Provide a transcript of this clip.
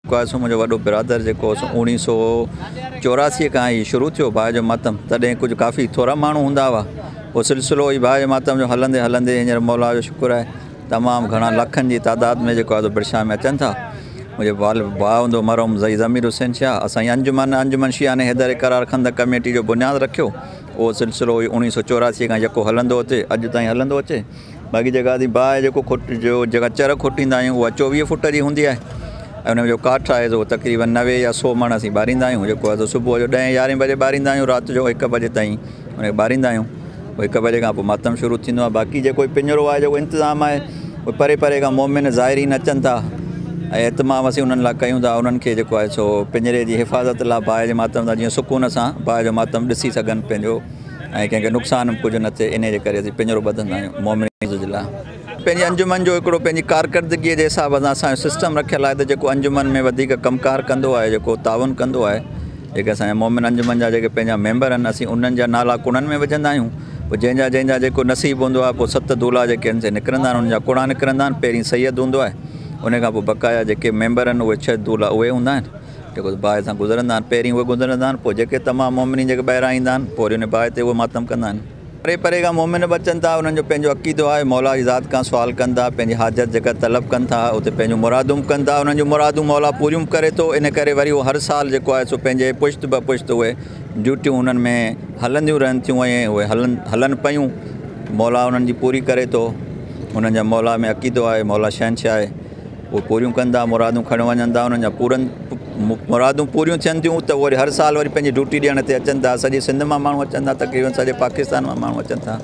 मुझे वॾो बिरादर जेको 1984 खां ही शुरू थियो भाउ जो मातम। तॾहिं कुछ काफ़ी थोड़ा माण्हू हूंदा हुआ। वो सिलसिलो ही भाउ जे मातम जो हलंदे हलंदे हींअर मौला जो शुक्र आहे तमामु घणा लखनि जी तादाद में जेको आहे बिरशा में अचनि था। मुंहिंजो भाउ हूंदो मरहूम ज़मीर हुसैन शाह, असांजी अंजुमन शियाने हैदर करार खंद कमेटी जो बुनियादु रखियो। उहो सिलसिलो 1984 खां जेको हलंदो अचे अॼु ताईं हलंदो अचे। बाक़ी जेका थी भाउ जेको जेका चर खोटींदा आहियूं उहा 24 फुट जी हूंदी आहे ऐं उन जो काठ आहे उहो तक़रीबन 90 या 100 मण असीं ॿारींदा आहियूं। जेको आहे सुबुह जो 10-11 बजे ॿारींदा आहियूं, राति जो 1 बजे ताईं उनखे ॿारींदा आहियूं। 1 बजे खां पोइ मातम शुरू थींदो आहे। बाक़ी जेको पिंजरो आहे जेको इंतिज़ामु आहे उहे परे परे खां मोमिन ज़ाइरीन अचनि था ऐं एतमाम असीं उन्हनि लाइ कयूं था। उन्हनि खे जेको आहे सो पिंजरे जी हिफ़ाज़त लाइ भाउ जे मातम था जीअं सुकून सां भाउ जो मातम ॾिसी सघनि पंहिंजो ऐं कंहिंखे नुक़सानु कुझु न थिए, इन जे करे असीं पिंजरो ॿधंदा आहियूं मोमिन जे लाइ। पंहिंजी अंजुमन जो हिकिड़ो पंहिंजी कारकर्दगीअ जे हिसाब सां असांजो सिस्टम रखियलु आहे त जेको अंजुमन में वधीक कमकार कंदो आहे, जेको ताउन कंदो आहे, जेके असांजा मोमिन अंजुमन जा जेके पंहिंजा मेंबर आहिनि, असीं उन्हनि जा नाला कुड़नि में विझंदा आहियूं। पोइ जंहिंजा जेको नसीबु हूंदो आहे पोइ 7 दूल्हा जेके आहिनि से निकिरंदा आहिनि, उन्हनि जा कुड़ा निकिरंदा आहिनि। पहिरीं सैयद हूंदो आहे, उन खां पोइ बक़ाया जेके मेंबर आहिनि उहे 6 दूल्हा उहे हूंदा आहिनि जेको बाहि सां गुज़रंदा आहिनि। पहिरीं उहे गुज़रंदा आहिनि, पोइ जेके तमामु मोमिन जेके ॿाहिरां ईंदा आहिनि पोइ वरी उन बाहि ते उहे मातम कंदा आहिनि। परे परे खां मोमिन बि अचनि था, उन्हनि जो पंहिंजो अक़ीदो आहे, मौला जी ज़ात खां सुवाल कनि था, पंहिंजी हाजत जेका तलब कनि था उते पंहिंजूं मुरादूं कनि था। उन्हनि जूं मुरादूं मौला पूरियूं करे थो। इन करे वरी उहो हर साल जेको आहे सो पंहिंजे पुश्त ब पुश्त उहे ड्यूटियूं उन्हनि में हलंदियूं रहनि थियूं ऐं उहे हलनि पियूं। मौला उन्हनि जी पूरी करे थो। उन्हनि जा मौला में अक़ीदो आहे, मौला शहंशाह आहे, उहे पूरियूं कंदा, मुरादूं खणी वञनि था। उन्हनि जा मुरादूं पूरियूं थियनि थियूं त वरी हर साल वरी पंहिंजी ड्यूटी ॾियण ते अचनि था। सॼी सिंध मां माण्हू अचनि था, तक़रीबन सॼे पाकिस्तान मां माण्हू अचनि था।